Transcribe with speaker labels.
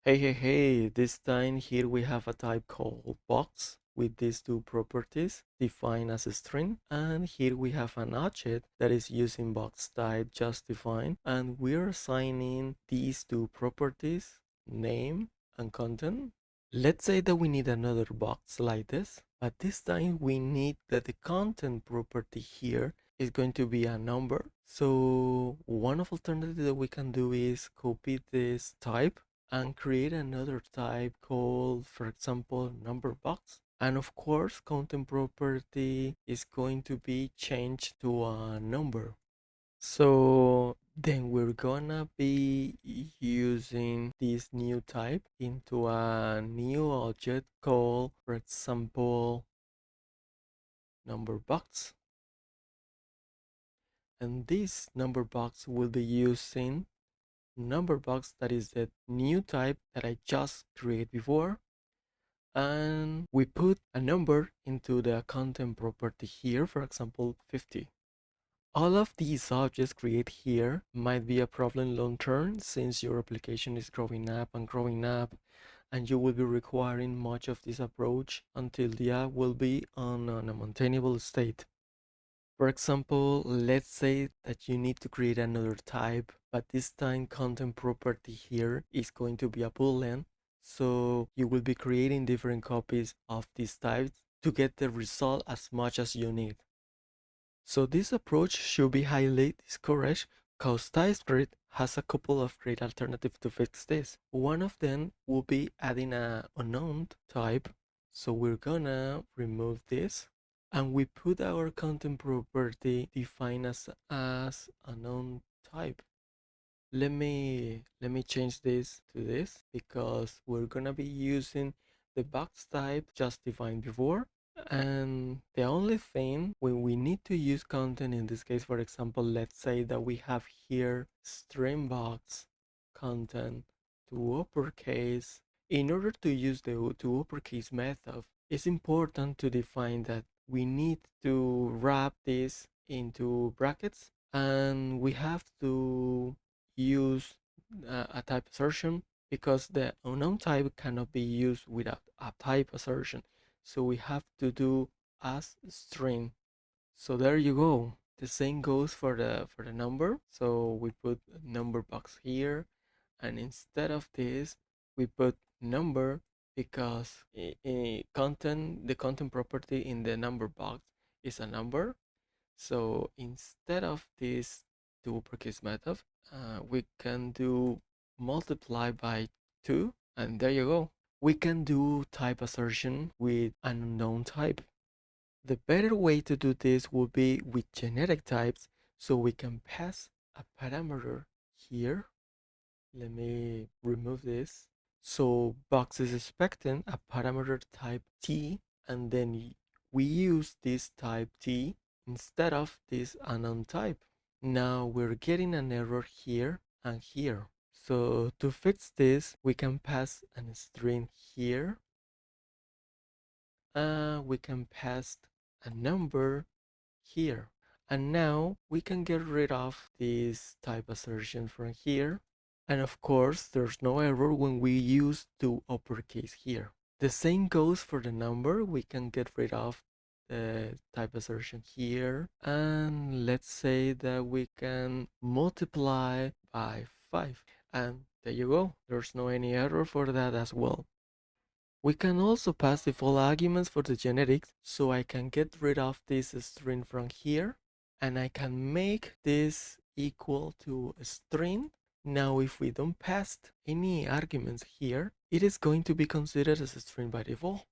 Speaker 1: Hey, this time here we have a type called box with these two properties defined as a string. And here we have an object that is using box type just defined. And we're assigning these two properties, name and content. Let's say that we need another box like this, but this time we need that the content property here is going to be a number. So one of alternative that we can do is copy this type and create another type called, for example, number box. And of course, content property is going to be changed to a number. So then we're gonna be using this new type into a new object called, for example, number box. And this number box will be using number box, that is the new type that I just created before. And we put a number into the content property here, for example, 50. All of these objects created here might be a problem long term since your application is growing up, and you will be requiring much of this approach until the app will be on a maintainable state. For example, let's say that you need to create another type, but this time content property here is going to be a boolean. So you will be creating different copies of these types to get the result as much as you need. So this approach should be highly discouraged because Typescript has a couple of great alternatives to fix this. One of them will be adding a unknown type. So we're gonna remove this and we put our content property defined as unknown type. Let me change this to this because we're gonna be using the box type just defined before. And the only thing when we need to use content, in this case, for example, let's say that we have here string box content to uppercase. In order to use the to uppercase method, it's important to define that we need to wrap this into brackets and we have to use a type assertion because the unknown type cannot be used without a type assertion. So we have to do as string. So there you go. The same goes for the number. So we put number box here, and instead of this, we put number because the content property in the number box is a number. So instead of this to uppercase method, we can do multiply by 2, and there you go. We can do type assertion with an unknown type. The better way to do this would be with generic types, so we can pass a parameter here. Let me remove this. So box is expecting a parameter type t, and then we use this type t instead of this unknown type. Now we're getting an error here and here. So to fix this, we can pass a string here. We can pass a number here. And now we can get rid of this type assertion from here. And of course, there's no error when we use to uppercase here. The same goes for the number. We can get rid of the type assertion here. And let's say that we can multiply by 5. And there you go. There's no any error for that as well. We can also pass default arguments for the generics, so I can get rid of this string from here, and I can make this equal to a string. Now, if we don't pass any arguments here, it is going to be considered as a string by default.